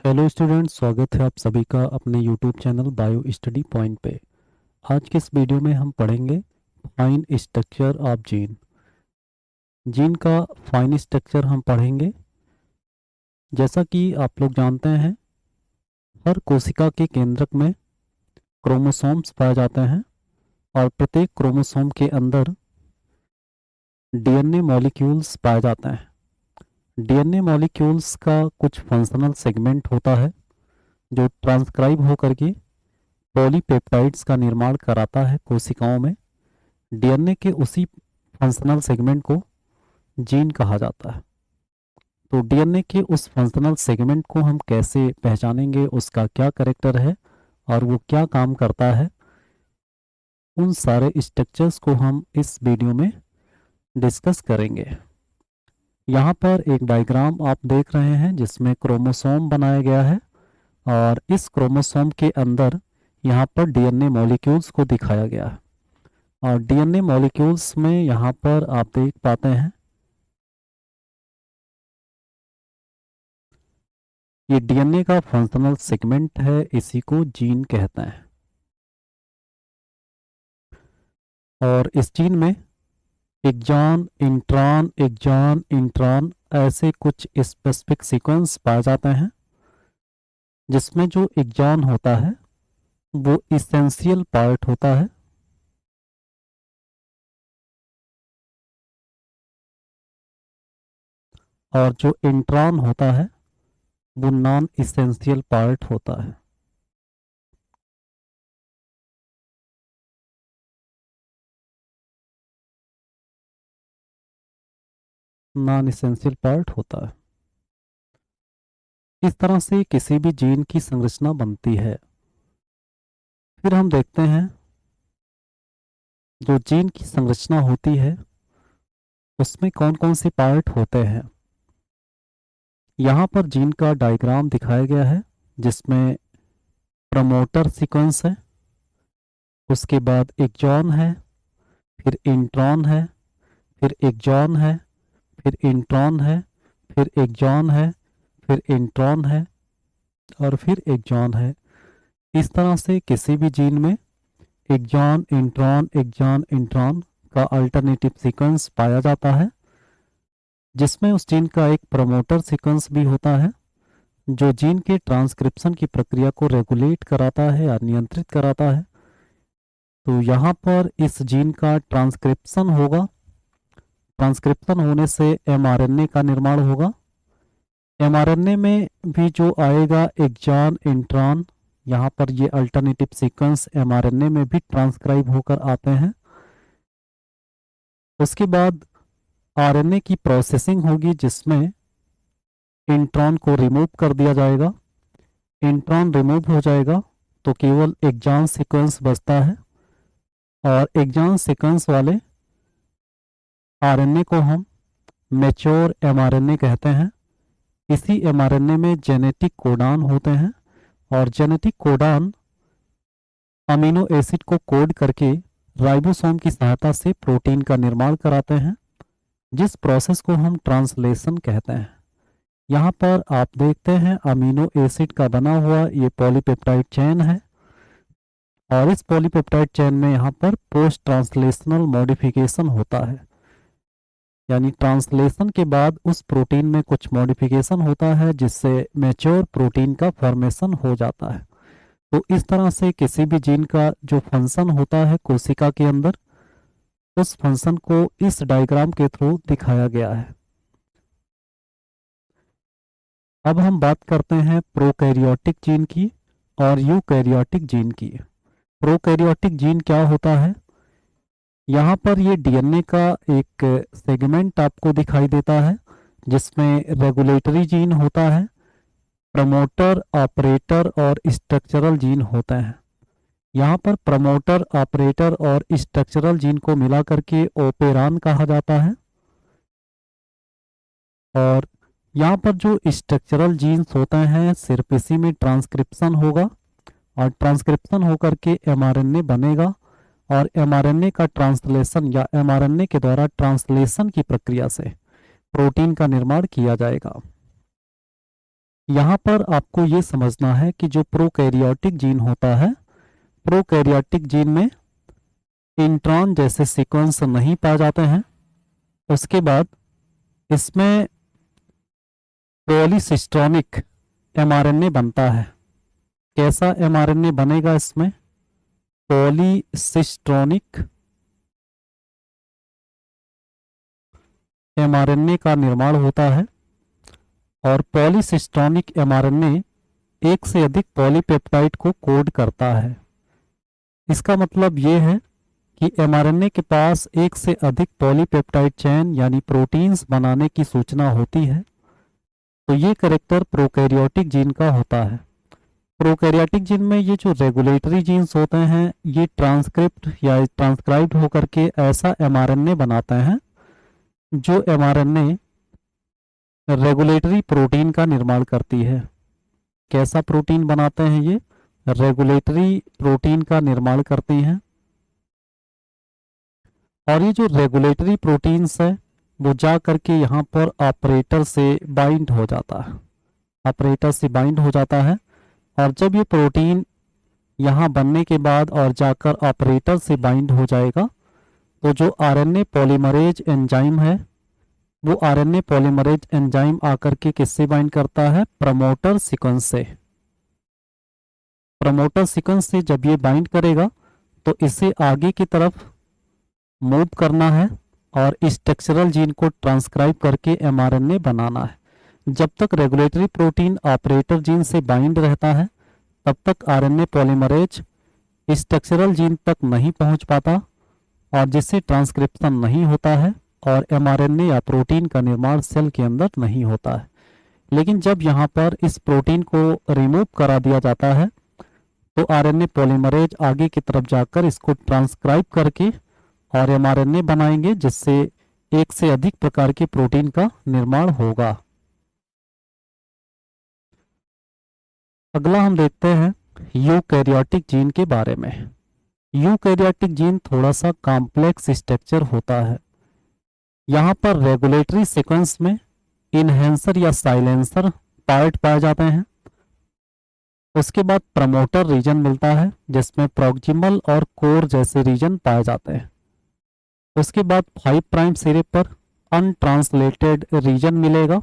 Hello students, स्वागत है आप सभी का अपने YouTube channel bio study point पे। आज के इस वीडियो में हम पढ़ेंगे fine structure of gene. Gene का फाइन स्ट्रक्चर हम पढ़ेंगे। जैसा कि आप लोग जानते हैं, हर कोशिका के केंद्रक में क्रोमोसोम्स पाए जाते हैं और प्रत्येक क्रोमोसोम के अंदर डीएनए मॉलिक्यूल्स पाए जाते हैं। डीएनए मॉलिक्यूल्स का कुछ फंक्शनल सेगमेंट होता है जो ट्रांसक्राइब होकर के पॉलीपेप्टाइड्स का निर्माण कराता है कोशिकाओं में। डीएनए के उसी फंक्शनल सेगमेंट को जीन कहा जाता है। तो डीएनए के उस फंक्शनल सेगमेंट को हम कैसे पहचानेंगे, उसका क्या कैरेक्टर है और वो क्या काम करता है, उन सारे स्ट्रक्चर्स को हम इस वीडियो में डिस्कस करेंगे। यहाँ पर एक डायग्राम आप देख रहे हैं जिसमें क्रोमोसोम बनाया गया है और इस क्रोमोसोम के अंदर यहाँ पर डीएनए मॉलिक्यूल्स को दिखाया गया है। और डीएनए मॉलिक्यूल्स में यहाँ पर आप देख पाते हैं ये डीएनए का फंक्शनल सेगमेंट है, इसी को जीन कहते हैं। और इस जीन में एक्सॉन, इंट्रॉन, एक्सॉन, इंट्रॉन ऐसे कुछ स्पेसिफिक सीक्वेंस पाए जाते हैं, जिसमें जो एक्सॉन होता है वो इसेंशियल पार्ट होता है और जो इंट्रॉन होता है वो नॉन इसेंशियल पार्ट होता है। नॉन इसेंशियल पार्ट होता है। इस तरह से किसी भी जीन की संरचना बनती है। फिर हम देखते हैं जो जीन की संरचना होती है उसमें कौन कौन से पार्ट होते हैं। यहाँ पर जीन का डायग्राम दिखाया गया है जिसमें प्रमोटर सीक्वेंस है, उसके बाद एक्सॉन है, फिर इंट्रॉन है, फिर एक्सॉन है, फिर इंट्रॉन है, फिर एक्सॉन है, फिर इंट्रॉन है और फिर एक्सॉन है। इस तरह से किसी भी जीन में एक्सॉन, इंट्रॉन, एक्सॉन, इंट्रॉन का अल्टरनेटिव सीक्वेंस पाया जाता है, जिसमें उस जीन का एक प्रमोटर सीक्वेंस भी होता है जो जीन के ट्रांसक्रिप्शन की प्रक्रिया को रेगुलेट कराता है या नियंत्रित कराता है। तो यहाँ पर इस जीन का ट्रांसक्रिप्शन होगा। ट्रांसक्रिप्शन होने से एमआरएनए का निर्माण होगा। एमआरएनए में भी जो आएगा एक्सॉन, इंट्रॉन, यहाँ पर ये अल्टरनेटिव सीक्वेंस एमआरएनए में भी ट्रांसक्राइब होकर आते हैं। उसके बाद आरएनए की प्रोसेसिंग होगी जिसमें इंट्रॉन को रिमूव कर दिया जाएगा। इंट्रॉन रिमूव हो जाएगा तो केवल एक्सॉन सीक्वेंस बचता है और एक्सॉन सीक्वेंस वाले आरएनए को हम मैच्योर एमआरएनए कहते हैं। इसी एमआरएनए में जेनेटिक कोडान होते हैं और जेनेटिक कोडान अमीनो एसिड को कोड करके राइबोसोम की सहायता से प्रोटीन का निर्माण कराते हैं, जिस प्रोसेस को हम ट्रांसलेशन कहते हैं। यहाँ पर आप देखते हैं अमीनो एसिड का बना हुआ ये पॉलीपेप्टाइड चेन है और इस पॉलीपेप्टाइड चेन में यहाँ पर पोस्ट ट्रांसलेशनल मॉडिफिकेशन होता है, यानी ट्रांसलेशन के बाद उस प्रोटीन में कुछ मॉडिफिकेशन होता है जिससे मैच्योर प्रोटीन का फॉर्मेशन हो जाता है। तो इस तरह से किसी भी जीन का जो फंक्शन होता है कोशिका के अंदर, उस फंक्शन को इस डायग्राम के थ्रू दिखाया गया है। अब हम बात करते हैं प्रोकैरियोटिक जीन की और यूकैरियोटिक जीन की। प्रोकैरियोटिक जीन क्या होता है? यहाँ पर ये डीएनए का एक सेगमेंट आपको दिखाई देता है जिसमें रेगुलेटरी जीन होता है, प्रमोटर, ऑपरेटर और स्ट्रक्चरल जीन होते हैं। यहाँ पर प्रमोटर, ऑपरेटर और स्ट्रक्चरल जीन को मिला करके ओपेरान कहा जाता है। और यहाँ पर जो स्ट्रक्चरल जीन्स होते हैं सिर्फ इसी में ट्रांसक्रिप्शन होगा और ट्रांसक्रिप्शन होकर के एमआरएनए बनेगा और एमआरएनए का ट्रांसलेशन या एमआरएनए के द्वारा ट्रांसलेशन की प्रक्रिया से प्रोटीन का निर्माण किया जाएगा। यहाँ पर आपको ये समझना है कि जो प्रोकैरियोटिक जीन होता है, प्रोकैरियोटिक जीन में इंट्रॉन जैसे सीक्वेंस नहीं पाए जाते हैं। उसके बाद इसमें पॉलीसिस्टोनिक एमआरएनए बनता है। कैसा एमआरएनए बनेगा इसमें? पॉलीसिस्टोनिक एमआरएनए का निर्माण होता है और पॉलीसिस्टोनिक एमआरएनए एक से अधिक पॉलीपेप्टाइड को कोड करता है। इसका मतलब ये है कि एमआरएनए के पास एक से अधिक पॉलीपेप्टाइड चेन यानी प्रोटीन्स बनाने की सूचना होती है। तो ये कैरेक्टर प्रोकैरियोटिक जीन का होता है। प्रोकैरियोटिक जीन में ये जो रेगुलेटरी जीन्स होते हैं ये ट्रांसक्रिप्ट या ट्रांसक्राइब्ड होकर के ऐसा एमआरएनए बनाते हैं जो एमआरएनए रेगुलेटरी प्रोटीन का निर्माण करती है। कैसा प्रोटीन बनाते हैं ये? रेगुलेटरी प्रोटीन का निर्माण करती हैं। और ये जो रेगुलेटरी प्रोटीन्स है वो जा करके यहाँ पर ऑपरेटर से बाइंड हो जाता है, ऑपरेटर से बाइंड हो जाता है। और जब ये प्रोटीन यहाँ बनने के बाद और जाकर ऑपरेटर से बाइंड हो जाएगा तो जो आरएनए पॉलीमरेज एंजाइम है वो आरएनए पॉलीमरेज एंजाइम आकर के किससे बाइंड करता है? प्रमोटर सीक्वेंस से। प्रमोटर सीक्वेंस से जब ये बाइंड करेगा तो इसे आगे की तरफ मूव करना है और स्ट्रक्चरल जीन को ट्रांसक्राइब करके एमआरएनए बनाना है। जब तक रेगुलेटरी प्रोटीन ऑपरेटर जीन से बाइंड रहता है तब तक आरएनए पॉलीमरेज स्ट्रक्चरल जीन तक नहीं पहुंच पाता और जिससे ट्रांसक्रिप्शन नहीं होता है और एमआरएनए या प्रोटीन का निर्माण सेल के अंदर नहीं होता है। लेकिन जब यहाँ पर इस प्रोटीन को रिमूव करा दिया जाता है तो आरएनए पॉलीमरेज आगे की तरफ जाकर इसको ट्रांसक्राइब करके और एमआरएनए बनाएंगे जिससे एक से अधिक प्रकार के प्रोटीन का निर्माण होगा। अगला हम देखते हैं यूकैरियोटिक जीन के बारे में। यूकैरियोटिक जीन थोड़ा सा कॉम्प्लेक्स स्ट्रक्चर होता है। यहाँ पर रेगुलेटरी सीक्वेंस में इनहेंसर या साइलेंसर पार्ट पाए जाते हैं। उसके बाद प्रमोटर रीजन मिलता है जिसमें प्रॉक्सिमल और कोर जैसे रीजन पाए जाते हैं। उसके बाद 5 प्राइम सिरे पर अनट्रांसलेटेड रीजन मिलेगा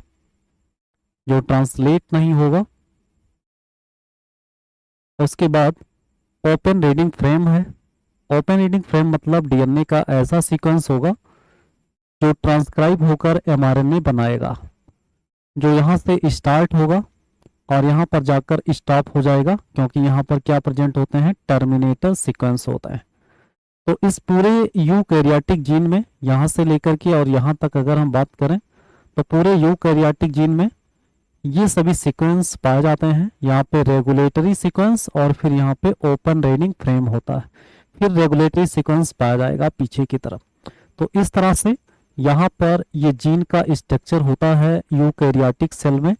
जो ट्रांसलेट नहीं होगा। उसके बाद ओपन रीडिंग फ्रेम है। ओपन रीडिंग फ्रेम मतलब डीएनए का ऐसा सीक्वेंस होगा जो ट्रांसक्राइब होकर एमआरएनए बनाएगा, जो यहाँ से स्टार्ट होगा और यहाँ पर जाकर स्टॉप हो जाएगा, क्योंकि यहाँ पर क्या प्रेजेंट होते हैं? टर्मिनेटर सीक्वेंस होता है। तो इस पूरे यूकैरियोटिक जीन में यहाँ से लेकर के और यहाँ तक अगर हम बात करें तो पूरे यूकैरियोटिक जीन में ये सभी सीक्वेंस पाए जाते हैं। यहाँ पे रेगुलेटरी सीक्वेंस और फिर यहाँ पे ओपन रीडिंग फ्रेम होता है, फिर रेगुलेटरी सीक्वेंस पाया जाएगा पीछे की तरफ। तो इस तरह से यहाँ पर ये जीन का स्ट्रक्चर होता है यूकैरियोटिक सेल में।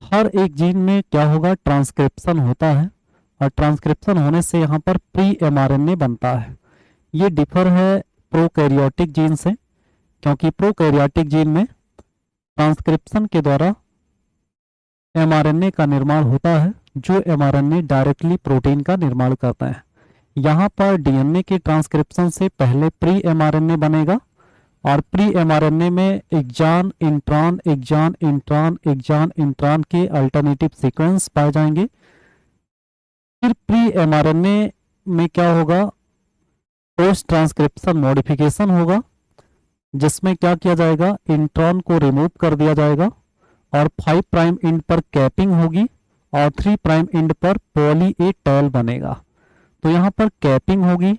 हर एक जीन में क्या होगा? ट्रांसक्रिप्शन होता है और ट्रांसक्रिप्शन होने से यहाँ पर प्री एमआरएनए बनता है। ये डिफर है प्रोकैरियोटिक जीन से, क्योंकि प्रोकैरियोटिक जीन में ट्रांसक्रिप्शन के द्वारा एमआरएनए का निर्माण होता है, जो एमआरएनए डायरेक्टली प्रोटीन का निर्माण करता है। यहाँ पर डीएनए के ट्रांसक्रिप्शन से पहले प्री एमआरएनए बनेगा और प्री एमआरएनए में exon intron exon intron exon intron के अल्टरनेटिव सीक्वेंस पाए जाएंगे। फिर प्री एमआरएनए में क्या होगा? पोस्ट ट्रांसक्रिप्शन मॉडिफिकेशन होगा, जिसमें क्या किया जाएगा? इंट्रॉन को रिमूव कर दिया जाएगा और 5 प्राइम एंड पर कैपिंग होगी और 3 प्राइम एंड पर पॉली ए टेल बनेगा। तो यहाँ पर कैपिंग होगी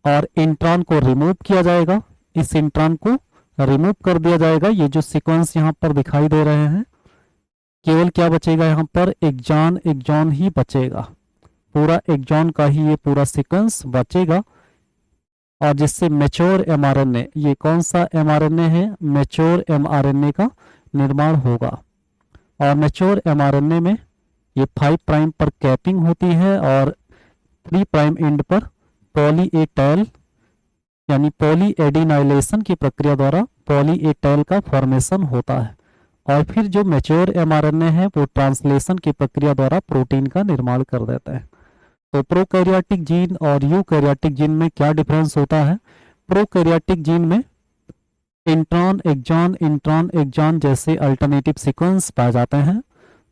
और इंट्रॉन को रिमूव किया जाएगा। इस इंट्रॉन को रिमूव कर दिया जाएगा। ये जो सीक्वेंस यहाँ पर दिखाई दे रहे हैं, केवल क्या बचेगा? यहाँ पर एक्सॉन एक्सॉन ही बचेगा, पूरा एक्सॉन का ही ये पूरा सीक्वेंस बचेगा। और जिससे मैच्योर एमआरएनए, ये कौन सा एमआरएनए है? मैच्योर एमआरएनए का निर्माण होगा। और मैच्योर एमआरएनए में ये 5 प्राइम पर कैपिंग होती है और 3 प्राइम एंड पर पॉली ए टेल यानी पॉली एडिनाइलेशन की प्रक्रिया द्वारा पॉली ए टेल का फॉर्मेशन होता है और फिर जो मैच्योर mRNA है वो ट्रांसलेशन की प्रक्रिया द्वारा प्रोटीन का निर्माण कर देते हैं। तो प्रोकैरियोटिक जीन और यूकैरियोटिक जीन में क्या डिफरेंस होता है? प्रोकैरियोटिक जीन में इंट्रॉन एक्सॉन जैसे अल्टरनेटिव सीक्वेंस पाए जाते हैं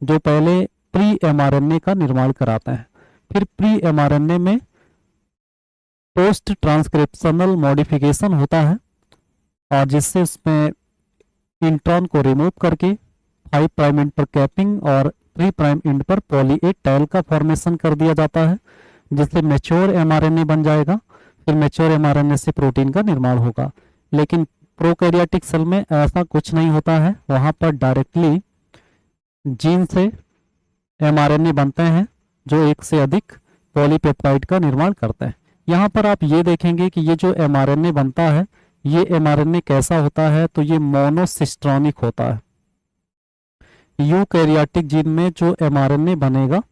जो पहले प्री mRNA का निर्माण कराते हैं। फिर प्री mRNA में पोस्ट ट्रांसक्रिप्शनल मॉडिफिकेशन होता है और जिससे उसमें इंट्रॉन को रिमूव करके 5 प्राइम एंड पर कैपिंग और 3 प्राइम एंड पर पॉली ए टेल का फॉर्मेशन कर दिया जाता है, जिससे मैच्योर mRNA बन जाएगा। फिर मैच्योर mRNA से प्रोटीन का निर्माण होगा। लेकिन प्रोकैरियोटिक सेल में ऐसा कुछ नहीं होता है, वहां पर डायरेक्टली जीन से mRNA बनते हैं जो एक से अधिक पॉलीपेप्टाइड का निर्माण करते हैं। यहाँ पर आप ये देखेंगे कि ये जो mRNA बनता है, ये mRNA कैसा होता है? तो ये मोनोसिस्ट्रॉनिक होता है। यूकैरियोटिक जीन में जो mRNA बनेगा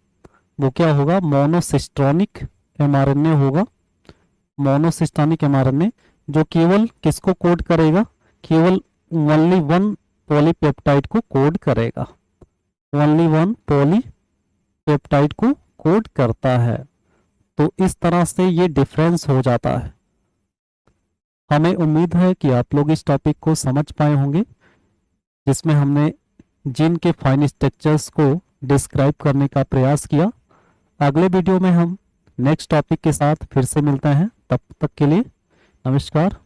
वो क्या होगा? मोनोसिस्ट्रॉनिक mRNA होगा। मोनोसिस्ट्रॉनिक mRNA जो केवल किसको कोड करेगा? केवल ओनली वन पॉलीपेप्टाइड को कोड करेगा। ओनली वन पॉलीपेप्टाइड को कोड करता है। तो इस तरह से ये डिफरेंस हो जाता है। हमें उम्मीद है कि आप लोग इस टॉपिक को समझ पाए होंगे, जिसमें हमने जीन के फाइन स्ट्रक्चर्स को डिस्क्राइब करने का प्रयास किया। अगले वीडियो में हम नेक्स्ट टॉपिक के साथ फिर से मिलते हैं। तब तक के लिए नमस्कार।